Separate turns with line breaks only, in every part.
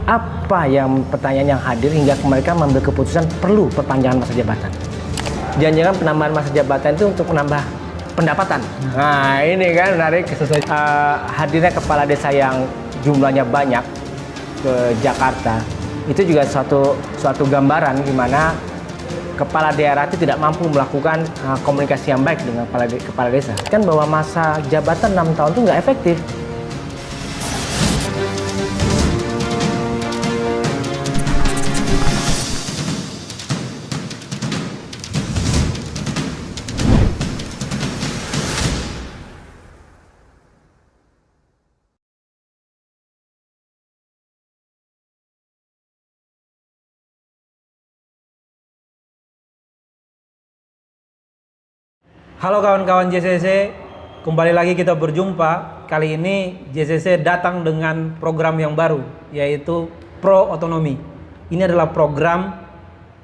Apa yang pertanyaan yang hadir hingga mereka mengambil keputusan perlu perpanjangan masa jabatan? Jangan-jangan penambahan masa jabatan itu untuk menambah pendapatan. Nah ini kan menarik. Hadirnya kepala desa yang jumlahnya banyak ke Jakarta itu juga suatu gambaran di mana kepala daerah itu tidak mampu melakukan komunikasi yang baik dengan kepala desa. Kan bahwa masa jabatan 6 tahun itu nggak efektif.
Halo kawan-kawan JCC, kembali lagi kita berjumpa. Kali ini JCC datang dengan program yang baru, yaitu Pro Otonomi. Ini adalah program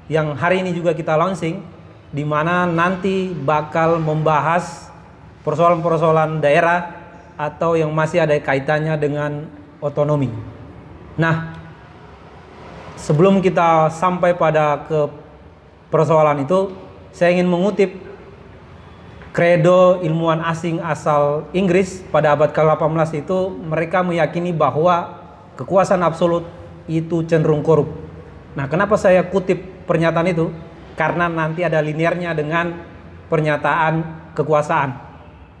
yang hari ini juga kita launching, di mana nanti bakal membahas persoalan-persoalan daerah atau yang masih ada kaitannya dengan otonomi. Nah, sebelum kita sampai pada ke persoalan itu, saya ingin mengutip kredo ilmuwan asing asal Inggris pada abad ke-18 itu. Mereka meyakini bahwa kekuasaan absolut itu cenderung korup. Nah, kenapa saya kutip pernyataan itu? Karena nanti ada linearnya dengan pernyataan kekuasaan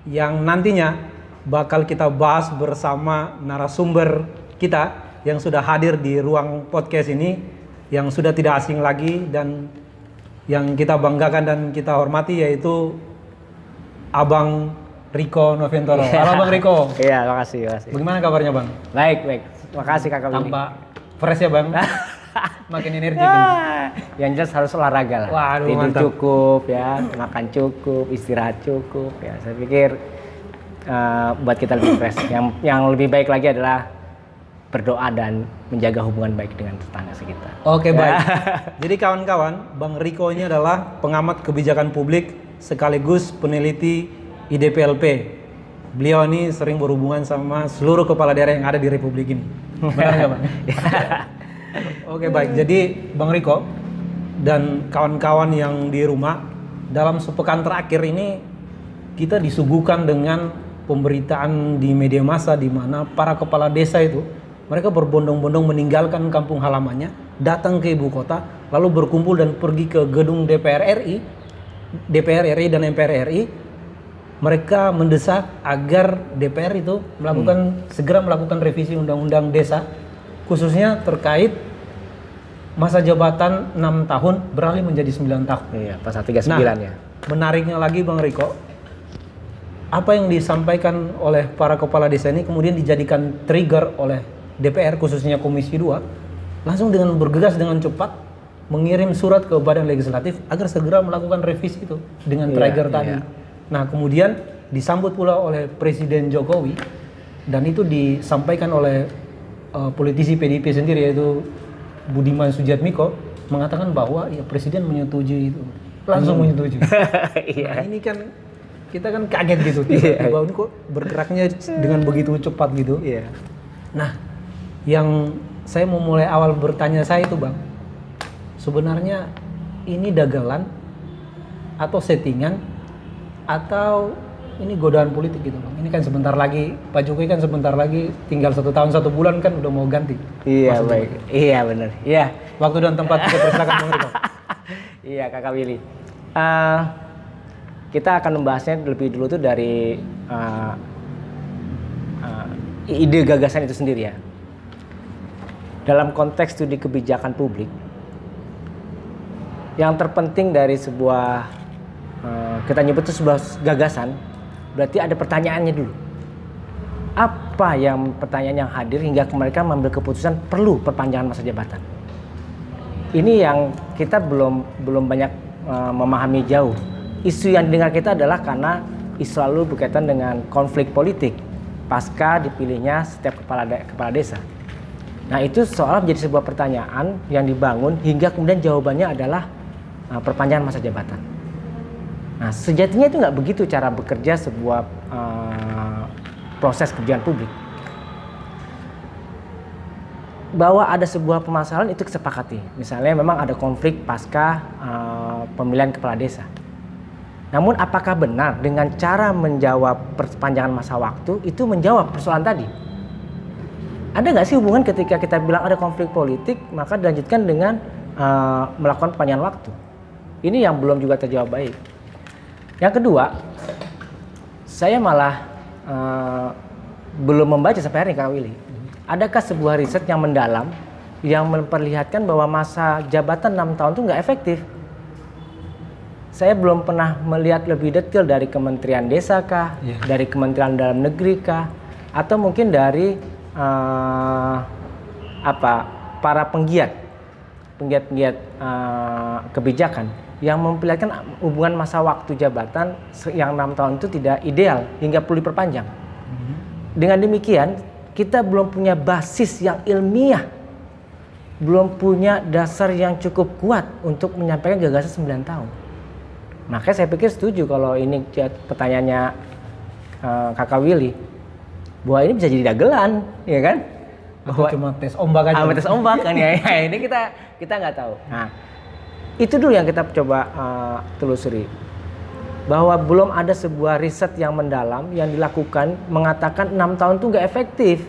yang nantinya bakal kita bahas bersama narasumber kita yang sudah hadir di ruang podcast ini, yang sudah tidak asing lagi dan yang kita banggakan dan kita hormati, yaitu Abang Riko Noventoro. Halo Bang Riko.
Iya, makasih.
Bagaimana kabarnya Bang?
Baik. Makasih Kakak Willy.
Tambah fresh ya Bang? Makin energi.
Yang jelas harus olahraga lah.
Waduh,
tidur
mantap.
cukup ya, makan cukup, istirahat cukup ya. Saya pikir buat kita lebih fresh. Yang lebih baik lagi adalah berdoa dan menjaga hubungan baik dengan tetangga sekitar.
Oke, baik. Jadi kawan-kawan, Bang Riko ini adalah pengamat kebijakan publik sekaligus peneliti IDPLP. Beliau ini sering berhubungan sama seluruh kepala daerah yang ada di Republik ini. Benar nggak Bang? Oke, baik. Jadi Bang Riko dan kawan-kawan yang di rumah, dalam sepekan terakhir ini kita disuguhkan dengan pemberitaan di media massa di mana para kepala desa itu mereka berbondong-bondong meninggalkan kampung halamannya, datang ke ibu kota, lalu berkumpul dan pergi ke gedung DPR RI dan MPR RI. Mereka mendesak agar DPR itu segera melakukan revisi undang-undang desa, khususnya terkait masa jabatan 6 tahun beralih menjadi 9 tahun.
Iya, pasal 39 ya.
Menariknya lagi Bang Riko, apa yang disampaikan oleh para kepala desa ini kemudian dijadikan trigger oleh DPR, khususnya Komisi 2, langsung dengan bergegas dengan cepat mengirim surat ke Badan Legislatif agar segera melakukan revisi itu dengan trigger tadi. Nah, kemudian disambut pula oleh Presiden Jokowi, dan itu disampaikan oleh politisi PDIP sendiri, yaitu Budiman Sujatmiko, mengatakan bahwa ya Presiden menyetujui itu, langsung menyetujui. Nah, ini kan kita kan kaget gitu, tiba-tiba ini kok bergeraknya dengan begitu cepat gitu. Nah, yang saya mau mulai awal bertanya saya itu Bang, sebenarnya ini dagelan atau settingan atau ini godaan politik gitu Bang? Ini kan sebentar lagi, Pak Jokowi kan sebentar lagi tinggal 1 tahun 1 bulan kan udah mau ganti.
Iya, baik. Iya, benar. Iya.
Waktu dan tempat kita persilakan Bang Riko.
Iya, Kakak Willy. Kita akan membahasnya lebih dulu tuh dari ide gagasan itu sendiri ya. Dalam konteks studi kebijakan publik, yang terpenting dari sebuah kita nyebut itu sebuah gagasan, berarti ada pertanyaannya dulu. Apa yang pertanyaan yang hadir hingga mereka mengambil keputusan perlu perpanjangan masa jabatan? Ini yang kita belum banyak memahami jauh. Isu yang didengar kita adalah karena isu selalu berkaitan dengan konflik politik pasca dipilihnya setiap kepala desa. Nah, itu seolah menjadi sebuah pertanyaan yang dibangun hingga kemudian jawabannya adalah perpanjangan masa jabatan. Nah, sejatinya itu nggak begitu cara bekerja sebuah proses kebijakan publik. bahwa ada sebuah permasalahan itu disepakati. Misalnya memang ada konflik pasca pemilihan kepala desa. Namun apakah benar dengan cara menjawab perpanjangan masa waktu itu menjawab persoalan tadi? Ada nggak sih hubungan ketika kita bilang ada konflik politik maka dilanjutkan dengan melakukan perpanjangan waktu? Ini yang belum juga terjawab baik. Yang kedua, saya malah belum membaca sampai hari ini Kak Willy. Adakah sebuah riset yang mendalam yang memperlihatkan bahwa masa jabatan 6 tahun itu nggak efektif? Saya belum pernah melihat lebih detail dari Kementerian Desa kah, dari Kementerian Dalam Negeri kah, atau mungkin dari para penggiat kebijakan yang memperlihatkan hubungan masa waktu jabatan yang 6 tahun itu tidak ideal hingga perlu diperpanjang. Dengan demikian kita belum punya basis yang ilmiah, belum punya dasar yang cukup kuat untuk menyampaikan gagasan 9 tahun. Makanya saya pikir setuju kalau ini pertanyaannya Kakak Willy, bahwa ini bisa jadi dagelan, ya kan?
Bahwa cuma tes ombak aja.
Tes ombak kan ya. Ini kita nggak tahu. Nah, itu dulu yang kita coba telusuri. Bahwa belum ada sebuah riset yang mendalam yang dilakukan mengatakan 6 tahun itu nggak efektif,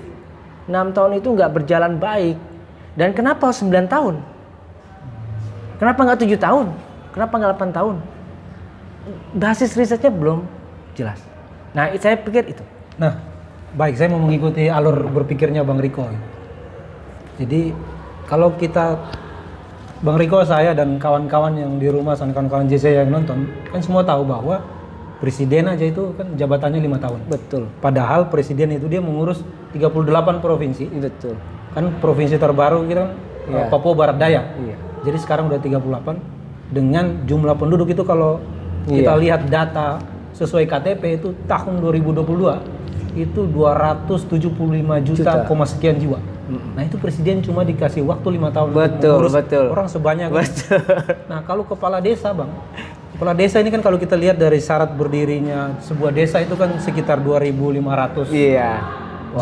6 tahun itu nggak berjalan baik. Dan kenapa 9 tahun? Kenapa nggak 7 tahun? Kenapa nggak 8 tahun? Basis risetnya belum jelas. Nah, saya pikir itu.
Nah, baik, saya mau mengikuti alur berpikirnya Bang Riko. Jadi kalau kita Bang Riko, saya dan kawan-kawan yang di rumah, kawan-kawan JC yang nonton, kan semua tahu bahwa presiden aja itu kan jabatannya 5 tahun.
Betul.
Padahal presiden itu dia mengurus 38 provinsi.
Betul.
Kan provinsi terbaru kita kan Papua Barat Daya.
Iya.
Jadi sekarang udah 38 dengan jumlah penduduk itu kalau kita lihat data sesuai KTP itu tahun 2022 itu 275 juta, sekian jiwa. Nah itu presiden cuma dikasih waktu 5 tahun
betul,
orang sebanyak.
Betul.
Nah kalau kepala desa Bang, kepala desa ini kan kalau kita lihat dari syarat berdirinya sebuah desa itu kan sekitar 2.500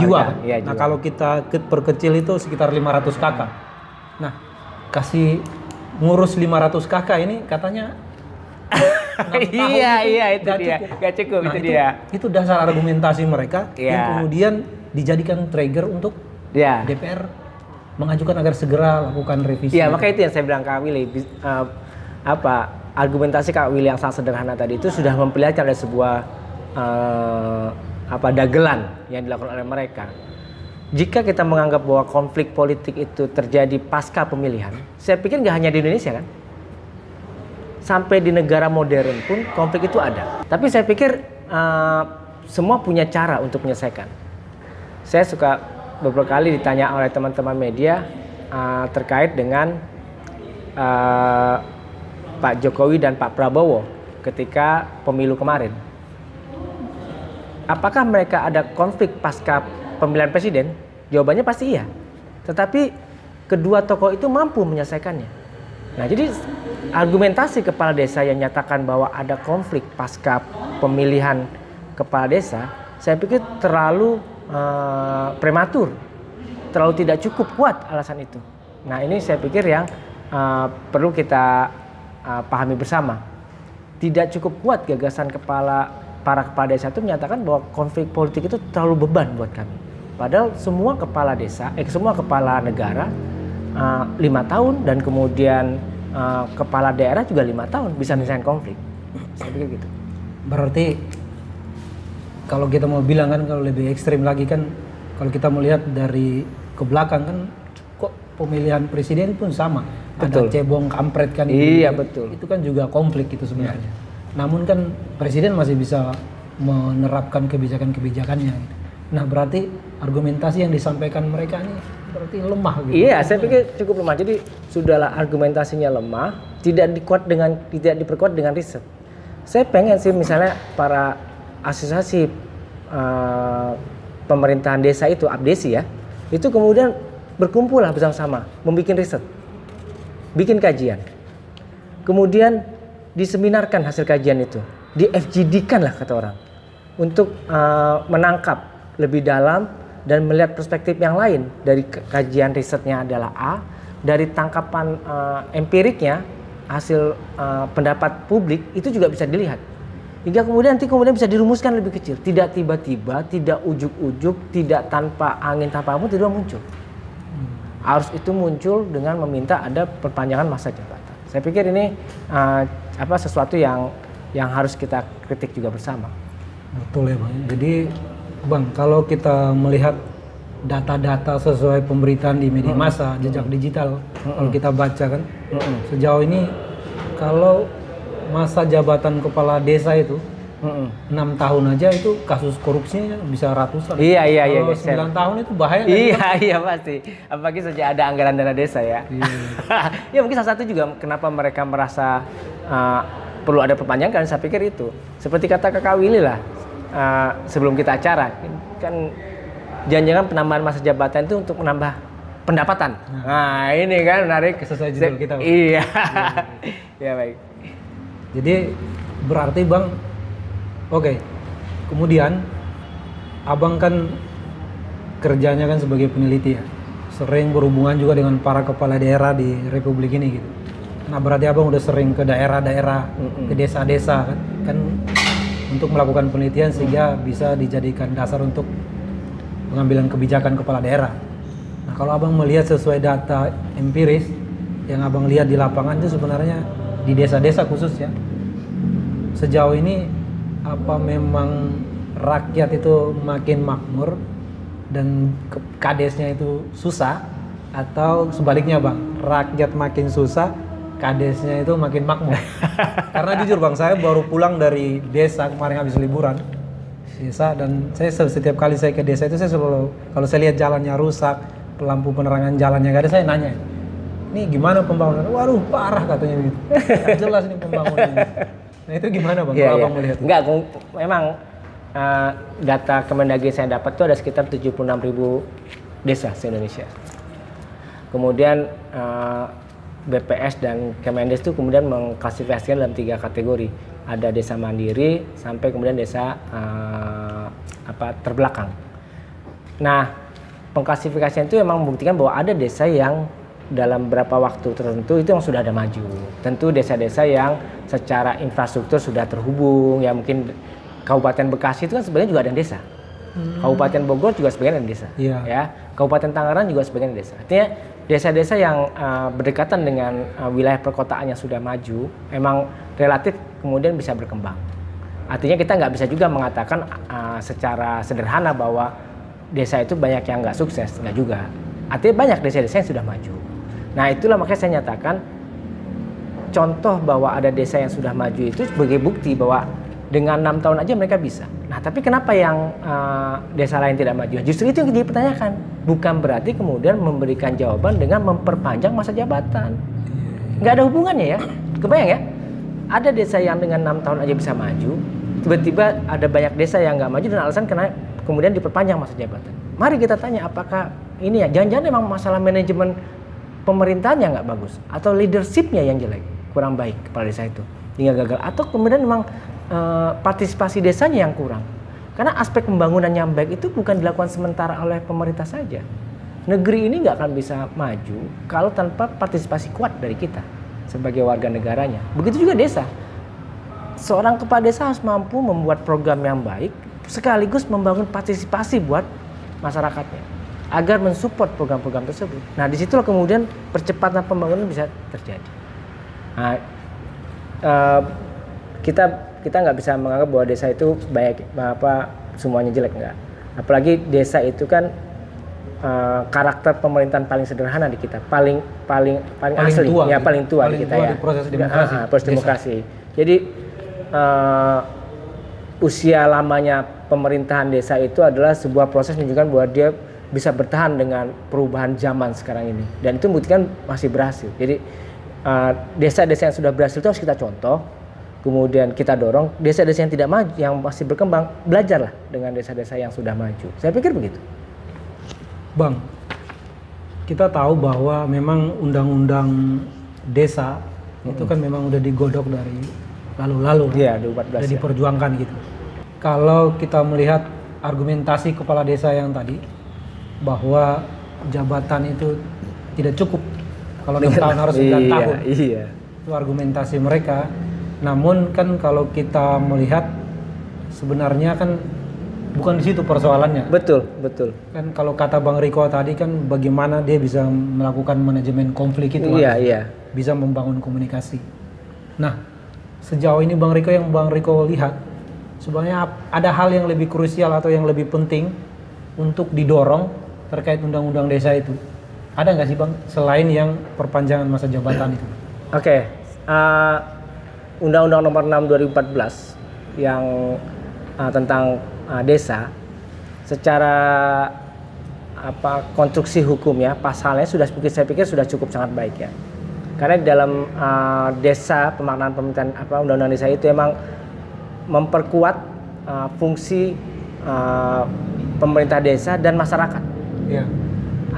jiwa.
Iya,
nah kalau kita perkecil itu sekitar 500 kakak. Nah kasih ngurus 500 kakak ini katanya
iya itu dia, gak cukup. Nah,
itu dasar argumentasi mereka yang kemudian dijadikan trigger untuk DPR mengajukan agar segera lakukan revisi.
Iya, maka itu yang saya bilang Kak Willy, argumentasi Kak Willy yang sangat sederhana tadi itu sudah memperlihatkan ada sebuah dagelan yang dilakukan oleh mereka. Jika kita menganggap bahwa konflik politik itu terjadi pasca pemilihan, saya pikir nggak hanya di Indonesia kan, sampai di negara modern pun konflik itu ada. Tapi saya pikir semua punya cara untuk menyelesaikan. Saya suka beberapa kali ditanya oleh teman-teman media terkait dengan Pak Jokowi dan Pak Prabowo ketika pemilu kemarin. Apakah mereka ada konflik pasca pemilihan presiden? Jawabannya pasti iya. Tetapi kedua tokoh itu mampu menyelesaikannya. Nah, jadi argumentasi kepala desa yang nyatakan bahwa ada konflik pasca pemilihan kepala desa, saya pikir terlalu prematur, terlalu tidak cukup kuat alasan itu. Nah, ini saya pikir yang perlu kita pahami bersama. Tidak cukup kuat gagasan para kepala desa itu menyatakan bahwa konflik politik itu terlalu beban buat kami. Padahal semua kepala desa, semua kepala negara 5 tahun dan kemudian kepala daerah juga 5 tahun bisa menyelesaikan konflik. Saya pikir gitu.
Berarti kalau kita mau bilang kan kalau lebih ekstrim lagi kan kalau kita melihat dari ke belakang kan kok pemilihan presiden pun sama.
Betul.
Ada cebong kampret kan.
Iya betul.
Itu kan juga konflik itu sebenarnya. Namun kan presiden masih bisa menerapkan kebijakan-kebijakannya. Nah berarti argumentasi yang disampaikan mereka ini berarti lemah gitu.
Iya, saya pikir cukup lemah. Jadi sudahlah argumentasinya lemah, tidak diperkuat dengan riset. Saya pengen sih misalnya para asosiasi pemerintahan desa itu, APDESI ya, itu kemudian berkumpul lah bersama-sama, membuat riset, bikin kajian, kemudian diseminarkan hasil kajian itu, di FGD-kan lah kata orang, untuk menangkap lebih dalam dan melihat perspektif yang lain dari kajian risetnya adalah A, dari tangkapan empiriknya hasil pendapat publik itu juga bisa dilihat. Hingga kemudian bisa dirumuskan lebih kecil. Tidak tiba-tiba, tidak ujuk-ujuk, tidak tanpa angin tanpa apa tiba muncul. Harus itu muncul dengan meminta ada perpanjangan masa jabatan. Saya pikir ini sesuatu yang harus kita kritik juga bersama.
Betul ya Bang. Jadi Bang, kalau kita melihat data-data sesuai pemberitaan di media massa, jejak digital, kalau kita baca kan, sejauh ini kalau masa jabatan kepala desa itu 6 tahun aja itu kasus korupsinya bisa ratusan.
Iya.
Kalau 9 tahun itu bahaya kan?
Iya pasti. Apalagi sejak ada anggaran dana desa ya. Ya mungkin salah satu juga kenapa mereka merasa perlu ada perpanjangan, saya pikir itu. Seperti kata Kakak Willy lah, sebelum kita acara, kan jangan-jangan penambahan masa jabatan itu untuk menambah pendapatan. Nah ini kan menarik.
Sesuai judul kita.
Iya. Ya baik.
Jadi berarti Bang, oke. Kemudian Abang kan kerjanya kan sebagai peneliti ya, sering berhubungan juga dengan para kepala daerah di Republik ini gitu. Nah berarti Abang udah sering ke daerah-daerah, ke desa-desa kan untuk melakukan penelitian sehingga bisa dijadikan dasar untuk pengambilan kebijakan kepala daerah. Nah kalau Abang melihat sesuai data empiris yang Abang lihat di lapangan itu sebenarnya di desa-desa khusus ya, sejauh ini apa memang rakyat itu makin makmur dan kadesnya itu susah, atau sebaliknya Bang, rakyat makin susah, kadesnya itu makin makmur? Karena jujur Bang, saya baru pulang dari desa kemarin habis liburan desa, dan saya setiap kali saya ke desa itu saya selalu, kalau saya lihat jalannya rusak, lampu penerangan jalannya gak ada, saya nanya, ini gimana pembangunan? Waduh parah katanya gitu. Gak jelas ini pembangunan. Nah itu gimana Bang, kalau Abang melihat?
Enggak, memang data Kemendagri saya dapat itu ada sekitar 76.000 desa se-Indonesia. Kemudian BPS dan Kemendes itu kemudian mengklasifikasikan dalam 3 kategori. Ada desa mandiri sampai kemudian desa terbelakang. Nah, pengklasifikasian itu memang membuktikan bahwa ada desa yang dalam beberapa waktu tertentu itu yang sudah ada maju. Tentu desa-desa yang secara infrastruktur sudah terhubung, ya mungkin Kabupaten Bekasi itu kan sebenarnya juga ada desa. Kabupaten Bogor juga sebagian ada desa. Ya. Kabupaten Tangerang juga sebagian ada desa. Artinya desa-desa yang berdekatan dengan wilayah perkotaan yang sudah maju emang relatif kemudian bisa berkembang. Artinya kita nggak bisa juga mengatakan secara sederhana bahwa desa itu banyak yang nggak sukses, nggak juga. Artinya banyak desa-desa yang sudah maju. Nah itulah makanya saya nyatakan contoh bahwa ada desa yang sudah maju itu sebagai bukti bahwa dengan 6 tahun aja mereka bisa. Nah tapi kenapa yang desa lain tidak maju? Justru itu yang dipertanyakan. Bukan berarti kemudian memberikan jawaban dengan memperpanjang masa jabatan. Nggak ada hubungannya ya. Kebayang ya? Ada desa yang dengan 6 tahun aja bisa maju. Tiba-tiba ada banyak desa yang nggak maju dan alasan karena kemudian diperpanjang masa jabatan. Mari kita tanya apakah ini ya, jangan-jangan memang masalah manajemen pemerintahannya nggak bagus, atau leadershipnya yang jelek, kurang baik kepala desa itu, hingga gagal, atau kemudian memang partisipasi desanya yang kurang. Karena aspek pembangunan yang baik itu bukan dilakukan sementara oleh pemerintah saja. Negeri ini nggak akan bisa maju kalau tanpa partisipasi kuat dari kita sebagai warga negaranya. Begitu juga desa. Seorang kepala desa harus mampu membuat program yang baik, sekaligus membangun partisipasi buat masyarakatnya agar mensupport program-program tersebut. Nah, disitulah kemudian percepatan pembangunan bisa terjadi. Nah, kita nggak bisa menganggap bahwa desa itu baik semuanya jelek, nggak. Apalagi desa itu kan karakter pemerintahan paling sederhana di kita, paling asli,
tua,
ya paling tua di kita ya.
Di proses demokrasi.
Proses demokrasi. Jadi usia lamanya pemerintahan desa itu adalah sebuah proses menunjukkan bahwa dia bisa bertahan dengan perubahan zaman sekarang ini, dan itu membuktikan masih berhasil. Jadi desa-desa yang sudah berhasil itu harus kita contoh, kemudian kita dorong. Desa-desa yang tidak maju, yang masih berkembang, belajarlah dengan desa-desa yang sudah maju. Saya pikir begitu.
Bang, kita tahu bahwa memang undang-undang desa itu kan memang udah digodok dari lalu-lalu,
ya, 2014
udah diperjuangkan gitu. Kalau kita melihat argumentasi kepala desa yang tadi, bahwa jabatan itu tidak cukup. Kalau 6 tahun harus 9 tahun.
Iya.
Itu argumentasi mereka. Namun kan kalau kita melihat sebenarnya kan bukan di situ persoalannya.
Betul.
Kan kalau kata Bang Riko tadi kan bagaimana dia bisa melakukan manajemen konflik itu.
Iya.
Bisa membangun komunikasi. Nah, sejauh ini Bang Riko lihat sebenarnya ada hal yang lebih krusial atau yang lebih penting untuk didorong terkait undang-undang desa itu. Ada nggak sih Bang selain yang perpanjangan masa jabatan itu?
Oke. Undang-Undang Nomor 6 2014 yang tentang desa secara konstruksi hukum ya, pasalnya saya pikir sudah cukup sangat baik ya. Karena di dalam desa, pemaknaan pemerintahan undang-undang desa itu emang memperkuat fungsi pemerintah desa dan masyarakat.
Iya.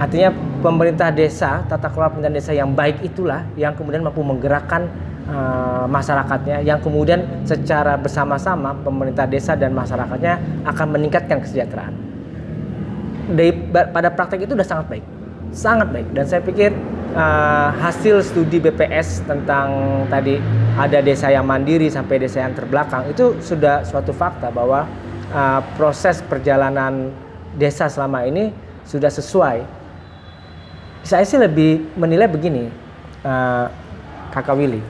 Artinya pemerintah desa, tata kelola pemerintahan desa yang baik itulah yang kemudian mampu menggerakkan masyarakatnya, yang kemudian secara bersama-sama pemerintah desa dan masyarakatnya akan meningkatkan kesejahteraan. Pada praktek itu sudah sangat baik. Dan saya pikir hasil studi BPS tentang tadi ada desa yang mandiri sampai desa yang terbelakang itu sudah suatu fakta bahwa proses perjalanan desa selama ini sudah sesuai. Saya sih lebih menilai begini, Kakak Willy,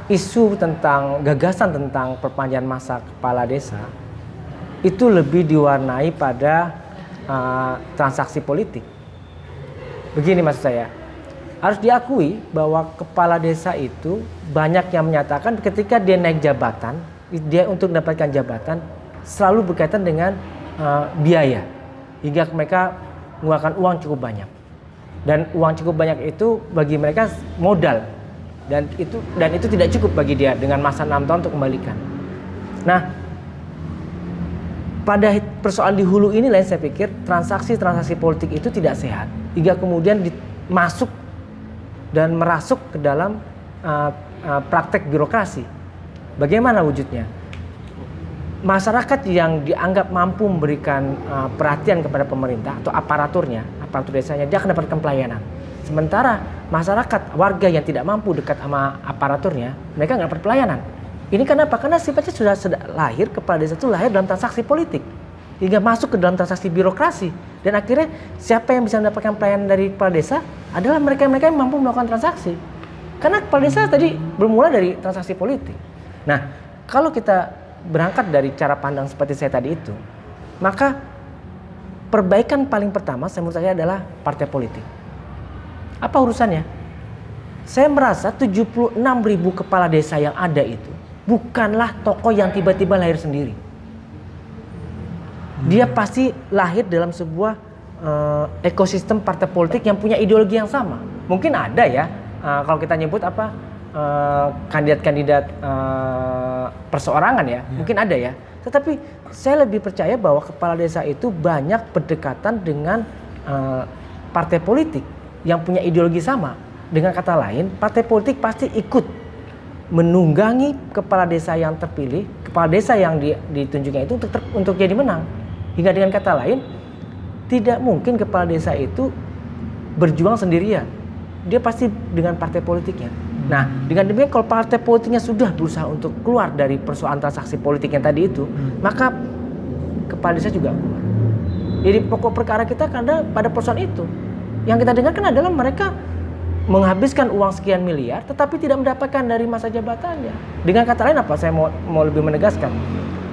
isu tentang gagasan tentang perpanjangan masa kepala desa itu lebih diwarnai pada transaksi politik. Begini maksud saya, harus diakui bahwa kepala desa itu banyak yang menyatakan ketika dia naik jabatan, dia untuk mendapatkan jabatan selalu berkaitan dengan biaya, hingga mereka mengeluarkan uang cukup banyak. Dan uang cukup banyak itu bagi mereka modal, dan itu tidak cukup bagi dia dengan masa 6 tahun untuk kembalikan. Nah, pada persoalan di hulu ini saya pikir transaksi politik itu tidak sehat hingga kemudian masuk dan merasuk ke dalam praktek birokrasi. Bagaimana wujudnya? Masyarakat yang dianggap mampu memberikan perhatian kepada pemerintah atau aparatur desanya, dia akan dapatkan pelayanan. Sementara masyarakat, warga yang tidak mampu dekat sama aparaturnya, mereka nggak dapat pelayanan. Ini kenapa? Karena sifatnya sudah lahir, kepala desa itu lahir dalam transaksi politik hingga masuk ke dalam transaksi birokrasi, dan akhirnya siapa yang bisa mendapatkan pelayanan dari kepala desa adalah mereka-mereka yang mampu melakukan transaksi. Karena kepala desa tadi bermula dari transaksi politik. Nah, kalau kita berangkat dari cara pandang seperti saya tadi itu, maka perbaikan paling pertama menurut saya adalah partai politik. Apa urusannya? Saya merasa 76.000 kepala desa yang ada itu bukanlah tokoh yang tiba-tiba lahir sendiri. Dia pasti lahir dalam sebuah ekosistem partai politik yang punya ideologi yang sama. Mungkin ada ya, kalau kita nyebut kandidat-kandidat perseorangan ya, mungkin ada ya. Tetapi saya lebih percaya bahwa kepala desa itu banyak berdekatan dengan partai politik yang punya ideologi sama. Dengan kata lain, partai politik pasti ikut menunggangi kepala desa yang terpilih, kepala desa yang ditunjuknya itu untuk jadi menang. Hingga dengan kata lain, tidak mungkin kepala desa itu berjuang sendirian. Dia pasti dengan partai politiknya. Nah, dengan demikian kalau partai politiknya sudah berusaha untuk keluar dari persoalan transaksi politik yang tadi itu, maka kepala desa juga keluar. Jadi pokok perkara kita karena pada persoalan itu. Yang kita dengarkan adalah mereka menghabiskan uang sekian miliar tetapi tidak mendapatkan dari masa jabatannya. Dengan kata lain apa? Saya mau lebih menegaskan.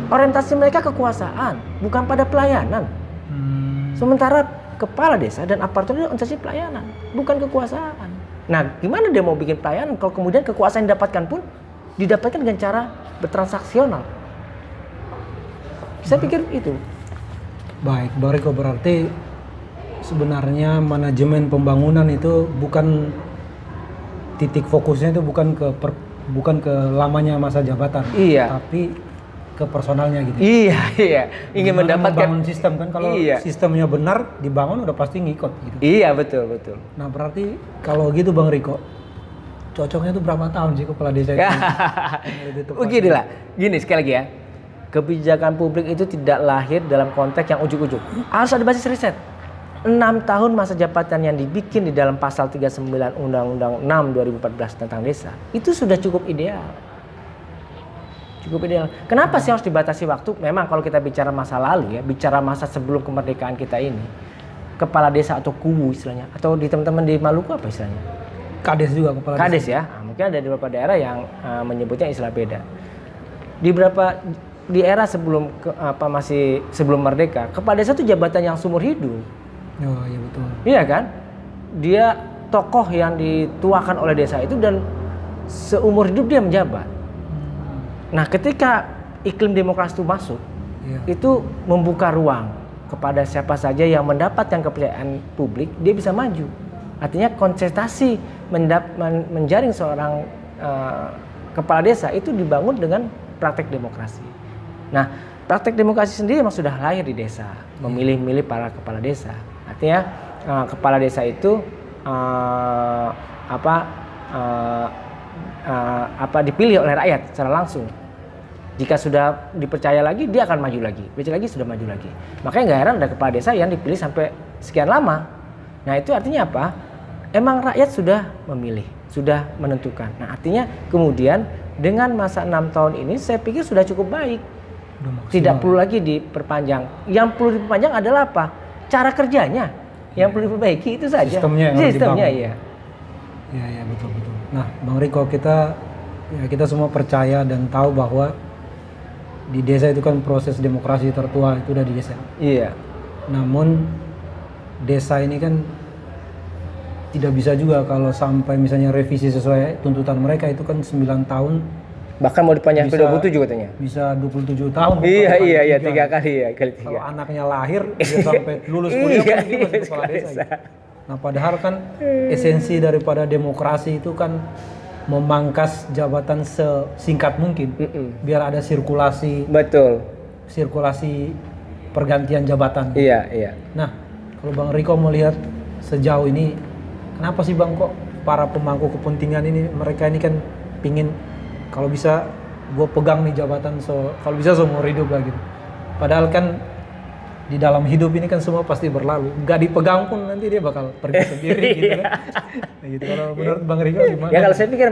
Orientasi mereka kekuasaan, bukan pada pelayanan. Sementara kepala desa dan aparatur itu orientasi pelayanan, bukan kekuasaan. Nah, gimana dia mau bikin pelayanan kalau kemudian kekuasaan yang didapatkan pun didapatkan dengan cara bertransaksional? Saya pikir itu.
Baik, Bang Riko, berarti sebenarnya manajemen pembangunan itu bukan titik fokusnya itu bukan ke lamanya masa jabatan, tapi ke personalnya gitu.
Iya. Ingin mendapatkan
membangun sistem kan, kalau sistemnya benar dibangun udah pasti ngikut gitu.
Iya, betul.
Nah, berarti kalau gitu Bang Riko, cocoknya itu berapa tahun sih kepala desa itu?
Beginilah, gini sekali lagi ya. kebijakan publik itu tidak lahir dalam konteks yang ujuk-ujuk. Harus ada basis riset. 6 tahun masa jabatan yang dibikin di dalam pasal 39 Undang-Undang 6 2014 tentang desa itu sudah cukup ideal. Cukup ideal. Kenapa sih harus dibatasi waktu? Memang kalau kita bicara masa lalu ya, bicara masa sebelum kemerdekaan kita ini, kepala desa atau kuwu istilahnya, atau di teman-teman di Maluku apa istilahnya?
Kades juga kepala
Kades
desa.
ya. Mungkin ada di beberapa daerah yang menyebutnya istilah beda. Di era sebelum masih sebelum merdeka, kepala desa itu jabatan yang seumur hidup.
Oh iya betul.
Iya kan? Dia tokoh yang dituakan oleh desa itu dan seumur hidup dia menjabat. Nah, ketika iklim demokrasi itu masuk, itu membuka ruang kepada siapa saja yang mendapatkan kepercayaan publik, dia bisa maju. Artinya kontestasi menjaring seorang kepala desa itu dibangun dengan praktek demokrasi. Nah, praktek demokrasi sendiri memang sudah lahir di desa, memilih-milih para kepala desa. Artinya kepala desa itu dipilih oleh rakyat secara langsung. Jika sudah dipercaya lagi, dia akan maju lagi. Dipercaya lagi, sudah maju lagi. Makanya nggak heran ada kepala desa yang dipilih sampai sekian lama. Nah, itu artinya apa? Emang rakyat sudah memilih, sudah menentukan. Nah, artinya kemudian dengan masa 6 tahun ini saya pikir sudah cukup baik. Tidak perlu lagi diperpanjang. Yang perlu diperpanjang adalah apa? Cara kerjanya yang perlu diperbaiki, itu saja.
Sistemnya
iya.
Iya betul. Nah, Bang Riko, kita semua percaya dan tahu bahwa di desa itu kan proses demokrasi tertua itu udah di desa.
Iya.
Namun desa ini kan tidak bisa juga kalau sampai misalnya revisi sesuai tuntutan mereka itu kan 9 tahun.
Bahkan mau dipanjang sampai 27 katanya.
Bisa 27 tahun.
Iya, 3 kali ya.
Kalau anaknya lahir dia sampai lulus kuliah pun dia masih kepala desa. Nah, padahal kan esensi daripada demokrasi itu kan memangkas jabatan sesingkat mungkin. Biar ada sirkulasi.
Betul.
Sirkulasi pergantian jabatan.
Iya.
Nah, kalau Bang Riko melihat sejauh ini, kenapa sih Bang kok para pemangku kepentingan ini, mereka ini kan pingin kalau bisa gue pegang nih jabatan kalau bisa seumur hidup lah gitu. Padahal kan di dalam hidup ini kan semua pasti berlalu. Gak dipegang pun nanti dia bakal pergi sendiri gitu kan. Nah, gitu. Kalau menurut Bang Riko gimana?
Ya kalau saya pikir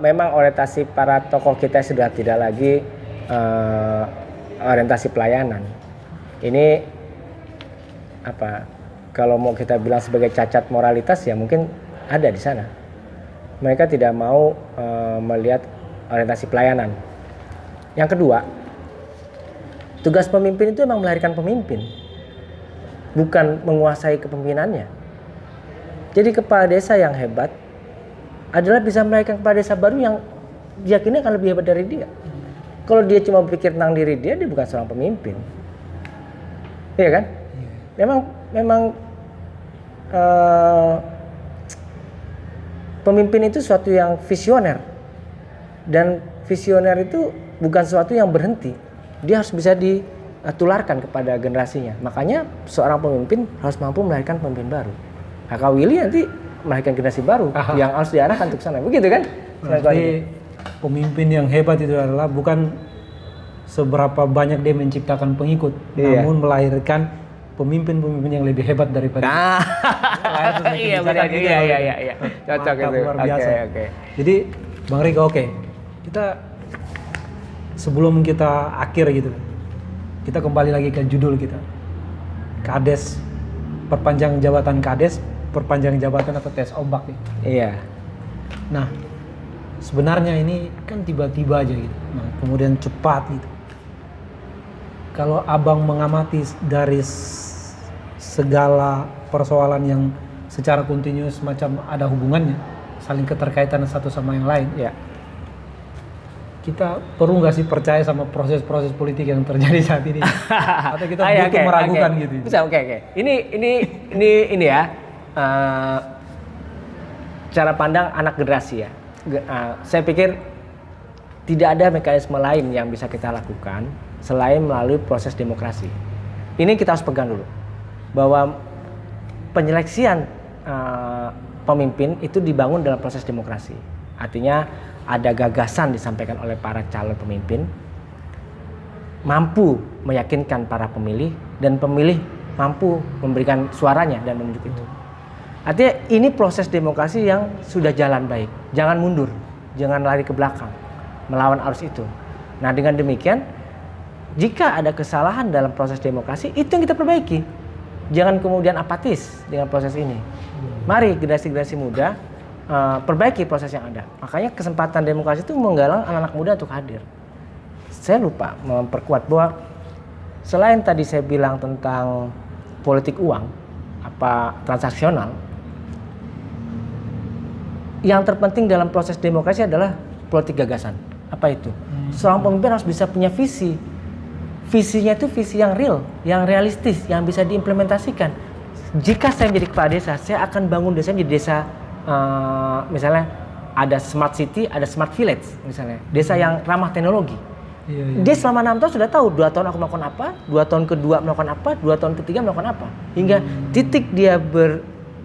memang orientasi para tokoh kita sudah tidak lagi orientasi pelayanan. Ini kalau mau kita bilang sebagai cacat moralitas ya mungkin ada di sana. Mereka tidak mau melihat orientasi pelayanan. Yang kedua, tugas pemimpin itu memang melahirkan pemimpin, bukan menguasai kepemimpinannya. Jadi kepala desa yang hebat adalah bisa melahirkan kepala desa baru yang diyakini akan lebih hebat dari dia. Kalau dia cuma berpikir tentang diri dia bukan seorang pemimpin. Iya kan? Memang pemimpin itu suatu yang visioner, dan visioner itu bukan sesuatu yang berhenti. Dia harus bisa ditularkan kepada generasinya. Makanya seorang pemimpin harus mampu melahirkan pemimpin baru. Kakak Willy nanti melahirkan generasi baru yang harus diarahkan untuk sana. Begitu kan?
Berarti pemimpin yang hebat itu adalah bukan seberapa banyak dia menciptakan pengikut, namun melahirkan pemimpin-pemimpin yang lebih hebat daripada.
Iya benar. Iya. Cocok itu.
Luar biasa.
Oke.
Jadi Bang Riko, kita sebelum kita akhir gitu, kita kembali lagi ke judul kita. Kades, perpanjang jabatan kades, perpanjang jabatan atau tes ombak nih.
Iya.
Nah, sebenarnya ini kan tiba-tiba aja gitu. Nah, kemudian cepat gitu. Kalau Abang mengamati dari segala persoalan yang secara kontinus macam ada hubungannya, saling keterkaitan satu sama yang lain,
ya.
Kita perlu nggak sih percaya sama proses-proses politik yang terjadi saat ini? Atau kita butuh meragukan gitu?
Bisa, oke. Ini ya cara pandang anak generasi ya. Saya pikir tidak ada mekanisme lain yang bisa kita lakukan selain melalui proses demokrasi. Ini kita harus pegang dulu bahwa penyeleksian pemimpin itu dibangun dalam proses demokrasi. Artinya ada gagasan disampaikan oleh para calon pemimpin, mampu meyakinkan para pemilih dan pemilih mampu memberikan suaranya dan menunjuk itu. Artinya ini proses demokrasi yang sudah jalan baik. Jangan mundur, jangan lari ke belakang, melawan arus itu. Nah dengan demikian, jika ada kesalahan dalam proses demokrasi, itu yang kita perbaiki. Jangan kemudian apatis dengan proses ini. Mari generasi-generasi muda perbaiki proses yang ada. Makanya kesempatan demokrasi itu menggalang anak-anak muda untuk hadir. Saya lupa memperkuat bahwa selain tadi saya bilang tentang politik uang, transaksional, yang terpenting dalam proses demokrasi adalah politik gagasan. Apa itu? Seorang pemimpin harus bisa punya visi. Visinya itu visi yang real, yang realistis, yang bisa diimplementasikan. Jika saya menjadi kepala desa, saya akan bangun desa menjadi desa, misalnya ada smart city, ada smart village, misalnya desa yang ramah teknologi. Dia selama 6 tahun sudah tahu 2 tahun aku melakukan apa, 2 tahun kedua melakukan apa, 2 tahun ketiga melakukan apa, hingga titik dia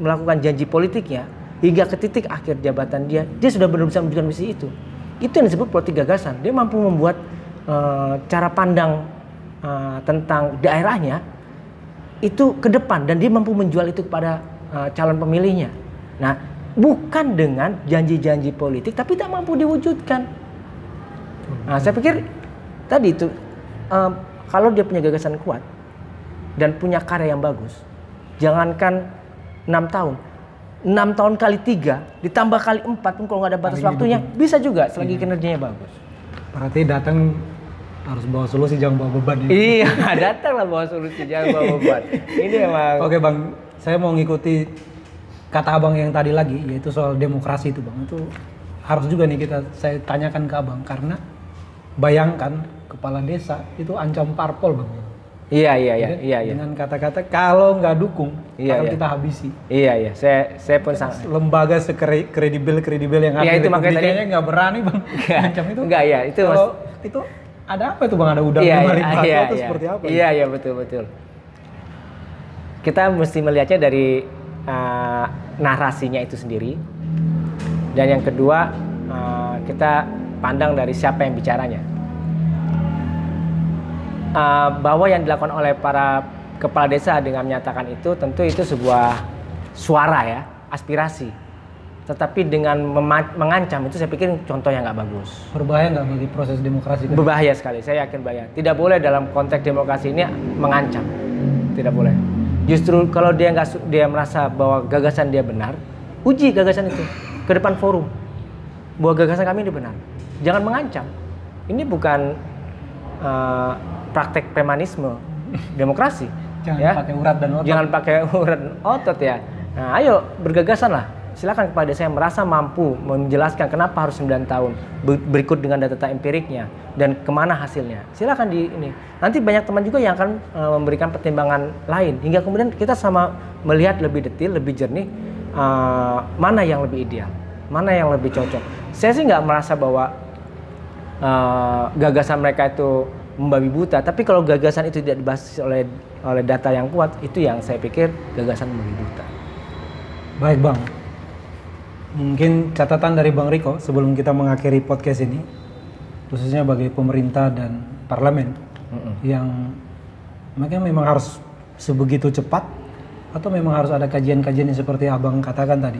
melakukan janji politiknya, hingga ke titik akhir jabatan dia sudah benar bisa menunjukkan misi itu. Itu yang disebut politik gagasan. Dia mampu membuat cara pandang tentang daerahnya itu ke depan dan dia mampu menjual itu kepada calon pemilihnya. Nah, bukan dengan janji-janji politik tapi tak mampu diwujudkan. Nah, saya pikir tadi itu kalau dia punya gagasan kuat dan punya karya yang bagus, jangankan 6 tahun. 6 tahun kali 3 ditambah kali 4 pun kalau nggak ada batas waktunya bisa juga selagi kinerjanya bagus.
Berarti datang harus bawa solusi, jangan bawa beban.
Iya, datanglah bawa solusi, jangan bawa beban. Ini emang.
Oke Bang, saya mau ngikuti kata Abang yang tadi lagi, yaitu soal demokrasi itu Bang. Itu harus juga nih saya tanyakan ke Abang, karena bayangkan kepala desa itu ancam parpol Bang.
Iya.
Dengan kata-kata kalau nggak dukung akan kita habisi.
Iya. Saya pun sangat.
Lembaga sekredibel yang ada
itu makanya tadi
nggak berani Bang. Ancam itu.
Enggak ya, itu
kalau itu ada apa itu Bang? Ada udang itu seperti apa?
Iya betul. Kita mesti melihatnya dari narasinya itu sendiri. Dan yang kedua kita pandang dari siapa yang bicaranya. Bahwa yang dilakukan oleh para kepala desa dengan menyatakan itu tentu itu sebuah suara ya, aspirasi. Tetapi dengan mengancam itu saya pikir contoh yang nggak bagus.
Berbahaya nggak bagi proses demokrasi?
Berbahaya sekali, saya yakin bahaya. Tidak boleh dalam konteks demokrasi ini mengancam, tidak boleh. Justru kalau dia merasa bahwa gagasan dia benar, uji gagasan itu ke depan forum bahwa gagasan kami ini benar. Jangan mengancam. Ini bukan praktek premanisme demokrasi.
Jangan pakai urat dan otot.
Jangan pakai urat dan otot ya. Nah, ayo bergagasan lah. Silakan kepada saya merasa mampu menjelaskan kenapa harus 9 tahun berikut dengan data empiriknya dan kemana hasilnya. Silakan di ini. Nanti banyak teman juga yang akan memberikan pertimbangan lain hingga kemudian kita sama melihat lebih detail, lebih jernih mana yang lebih ideal, mana yang lebih cocok. Saya sih nggak merasa bahwa gagasan mereka itu membabi buta, tapi kalau gagasan itu tidak dibasis oleh data yang kuat, itu yang saya pikir gagasan membabi buta.
Baik Bang, mungkin catatan dari Bang Riko sebelum kita mengakhiri podcast ini, khususnya bagi pemerintah dan parlemen yang makanya memang harus sebegitu cepat atau memang harus ada kajian-kajian yang seperti Abang katakan tadi,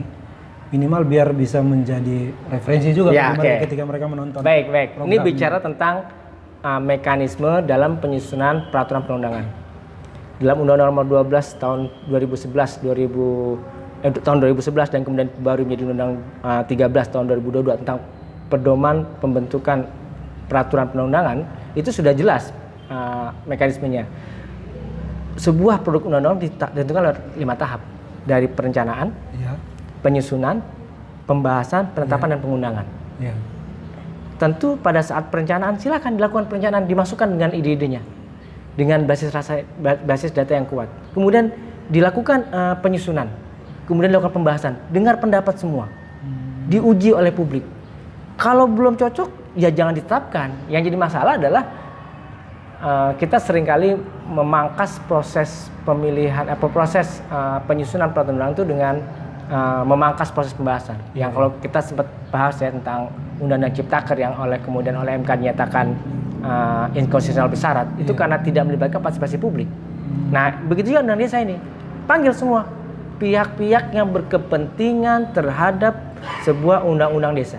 minimal biar bisa menjadi referensi juga bagi mereka ketika mereka menonton.
Baik. Ini bicara tentang mekanisme dalam penyusunan peraturan perundangan. Dalam Undang-Undang Nomor 12 tahun 2011 dan kemudian baru menjadi Undang-Undang 13 tahun 2022 tentang pedoman pembentukan peraturan perundangan, itu sudah jelas mekanismenya. Sebuah produk undang-undang ditentukan lewat 5 tahap, dari perencanaan, penyusunan, pembahasan, penetapan dan pengundangan. Tentu pada saat perencanaan silakan dilakukan perencanaan, dimasukkan dengan ide-idenya, dengan basis data yang kuat. Kemudian dilakukan penyusunan, kemudian dilakukan pembahasan, dengar pendapat semua, diuji oleh publik. Kalau belum cocok, ya jangan ditetapkan. Yang jadi masalah adalah kita seringkali memangkas proses pemilihan, proses penyusunan peraturan itu dengan memangkas proses pembahasan. Yang kalau kita sempat bahas ya tentang Undang-Undang Ciptaker yang kemudian oleh MK dinyatakan inkonstitusional bersyarat itu karena tidak melibatkan partisipasi publik. Nah, begitu juga dengan desa ini. Panggil semua pihak-pihak yang berkepentingan terhadap sebuah undang-undang desa.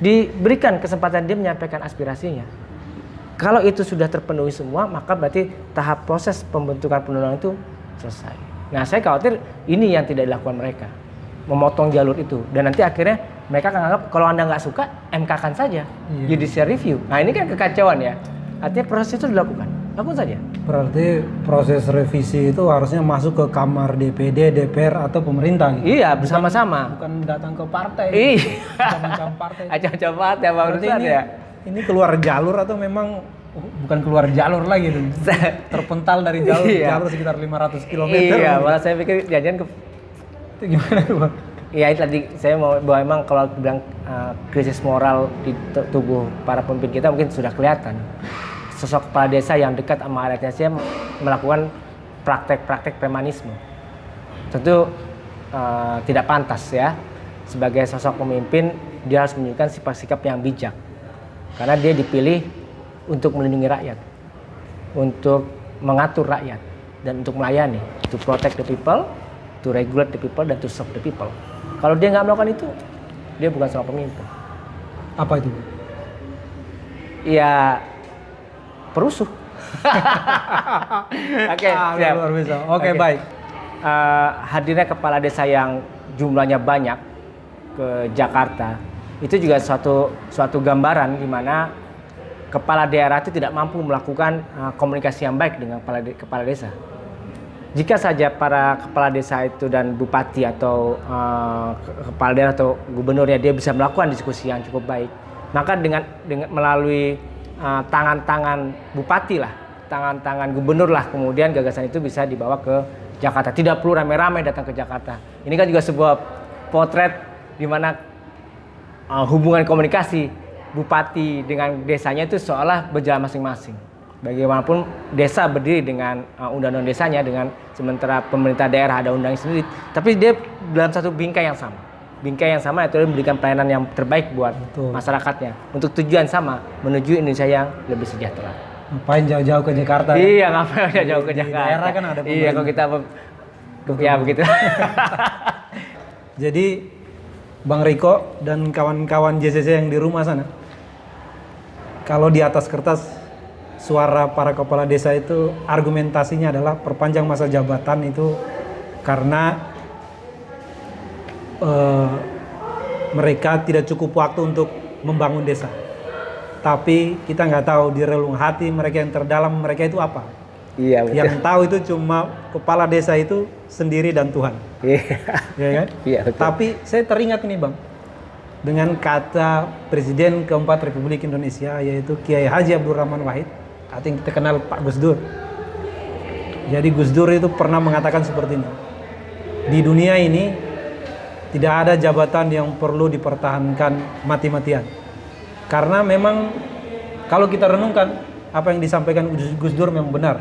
Diberikan kesempatan dia menyampaikan aspirasinya. Kalau itu sudah terpenuhi semua, maka berarti tahap proses pembentukan perundang-undangan itu selesai. Nah, saya khawatir ini yang tidak dilakukan mereka. Memotong jalur itu. Dan nanti akhirnya mereka akan anggap kalau Anda nggak suka, MK-kan saja. Judicial review. Nah, ini kan kekacauan ya. Artinya proses itu dilakukan. Lakukan saja.
Berarti proses revisi itu harusnya masuk ke kamar DPD, DPR atau pemerintah gitu?
Iya, bersama-sama.
Bukan datang ke partai.
Iya.
Macam-macam partai.
Macam-macam partai Bang
Berarti
Ruslan ya.
ini keluar jalur atau memang bukan keluar jalur lagi tuh. Terpental dari jalur sekitar 500 km.
Iya, malah saya pikir janjian ke
itu gimana tuh, Bang?
Iya, itu tadi saya mau bahwa emang kalau bilang krisis moral di tubuh para pemimpin kita mungkin sudah kelihatan. Sosok kepala desa yang dekat sama rakyatnya saya melakukan praktek-praktek premanisme. Tentu tidak pantas ya. Sebagai sosok pemimpin dia harus menunjukkan sikap-sikap yang bijak. Karena dia dipilih untuk melindungi rakyat, untuk mengatur rakyat, dan untuk melayani, to protect the people, to regulate the people, dan to serve the people. Kalau dia nggak melakukan itu, dia bukan seorang pemimpin.
Apa itu?
Ya, perusuh. Oke, siap.
Luar biasa. Oke, baik.
Hadirnya kepala desa yang jumlahnya banyak ke Jakarta, itu juga suatu gambaran di mana kepala daerah itu tidak mampu melakukan komunikasi yang baik dengan kepala desa. Jika saja para kepala desa itu dan bupati atau kepala daerah atau gubernurnya dia bisa melakukan diskusi yang cukup baik, maka dengan melalui tangan-tangan bupati lah, tangan-tangan gubernur lah, kemudian gagasan itu bisa dibawa ke Jakarta. Tidak perlu rame-rame datang ke Jakarta. Ini kan juga sebuah potret di mana hubungan komunikasi bupati dengan desanya itu seolah berjalan masing-masing. Bagaimanapun desa berdiri dengan undang-undang desanya, dengan sementara pemerintah daerah ada undang sendiri, tapi dia dalam satu bingkai yang sama. Bingkai yang sama itu memberikan pelayanan yang terbaik buat masyarakatnya untuk tujuan sama, menuju Indonesia yang lebih sejahtera.
Ngapain jauh-jauh ke Jakarta?
Iya, ngapain jauh ke Jakarta?
Di daerah kan ada
iya, kalau kita ya begitu.
Jadi Bang Riko dan kawan-kawan JCC yang di rumah sana, kalau di atas kertas suara para kepala desa itu argumentasinya adalah perpanjang masa jabatan itu karena mereka tidak cukup waktu untuk membangun desa. Tapi kita nggak tahu di relung hati mereka yang terdalam mereka itu apa.
Iya, betul.
Yang tahu itu cuma kepala desa itu sendiri dan Tuhan.
Iya.
Ya kan?
Iya, betul.
Tapi saya teringat ini Bang, dengan kata Presiden keempat Republik Indonesia yaitu Kiai Haji Abdul Rahman Wahid, atau yang kita kenal Pak Gus Dur. Jadi Gus Dur itu pernah mengatakan seperti ini. Di dunia ini tidak ada jabatan yang perlu dipertahankan mati-matian. Karena memang kalau kita renungkan apa yang disampaikan Gus Dur memang benar.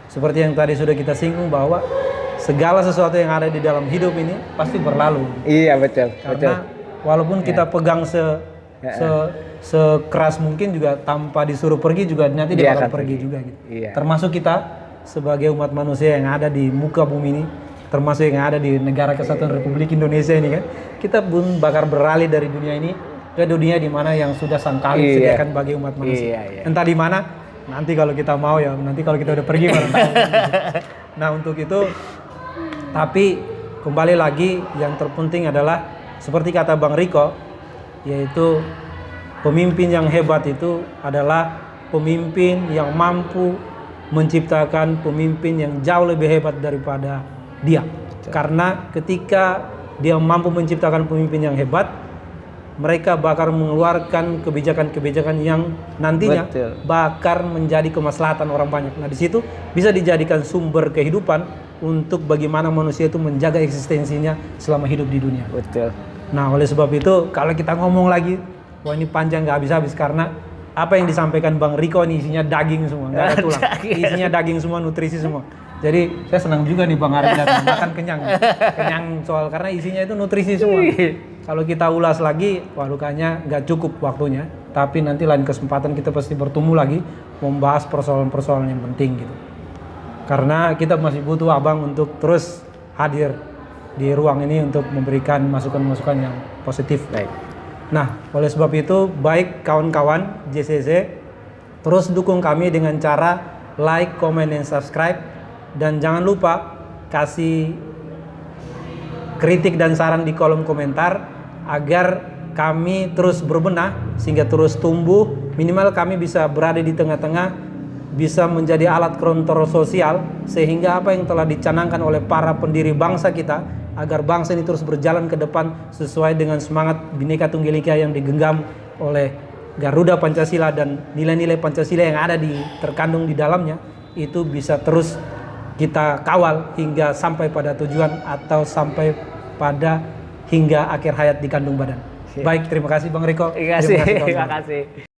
Seperti yang tadi sudah kita singgung bahwa segala sesuatu yang ada di dalam hidup ini pasti berlalu.
Iya, betul.
Karena walaupun kita pegang sekeras mungkin juga tanpa disuruh pergi juga nanti dia akan pergi juga gitu.
Iya.
Termasuk kita sebagai umat manusia yang ada di muka bumi ini, termasuk yang ada di negara kesatuan Republik Indonesia ini kan, kita pun bakal beralih dari dunia ini ke dunia di mana yang sudah sang kali disediakan bagi umat manusia.
Iya.
Entah di mana, nanti kalau kita mau ya, nanti kalau kita udah pergi baru tahu. Nah untuk itu, tapi kembali lagi yang terpenting adalah seperti kata Bang Riko, yaitu pemimpin yang hebat itu adalah pemimpin yang mampu menciptakan pemimpin yang jauh lebih hebat daripada dia. Karena ketika dia mampu menciptakan pemimpin yang hebat, mereka bakal mengeluarkan kebijakan-kebijakan yang nantinya bakal menjadi kemaslahatan orang banyak. Nah di situ bisa dijadikan sumber kehidupan untuk bagaimana manusia itu menjaga eksistensinya selama hidup di dunia.
Betul.
Nah oleh sebab itu kalau kita ngomong lagi, wah ini panjang nggak habis-habis karena apa yang disampaikan Bang Riko ini isinya daging semua, nggak ada tulang. Isinya daging semua, nutrisi semua. Jadi saya senang juga nih Bang Arif datang, makan kenyang soal karena isinya itu nutrisi semua. Kalau kita ulas lagi, wah rupanya nggak cukup waktunya. Tapi nanti lain kesempatan kita pasti bertemu lagi membahas persoalan-persoalan yang penting gitu. Karena kita masih butuh Abang untuk terus hadir di ruang ini untuk memberikan masukan-masukan yang positif.
Baik.
Nah, oleh sebab itu, baik kawan-kawan JCC, terus dukung kami dengan cara like, comment, dan subscribe. Dan jangan lupa kasih kritik dan saran di kolom komentar agar kami terus berbenah sehingga terus tumbuh. Minimal kami bisa berada di tengah-tengah, bisa menjadi alat kontrol sosial, sehingga apa yang telah dicanangkan oleh para pendiri bangsa kita, agar bangsa ini terus berjalan ke depan sesuai dengan semangat Bhinneka Tunggal Ika yang digenggam oleh Garuda Pancasila, dan nilai-nilai Pancasila yang ada terkandung di dalamnya itu bisa terus kita kawal hingga sampai pada tujuan atau sampai pada hingga akhir hayat di kandung badan. Baik, terima kasih Bang Riko.
Terima kasih.
kawan-kawan.
Terima kasih.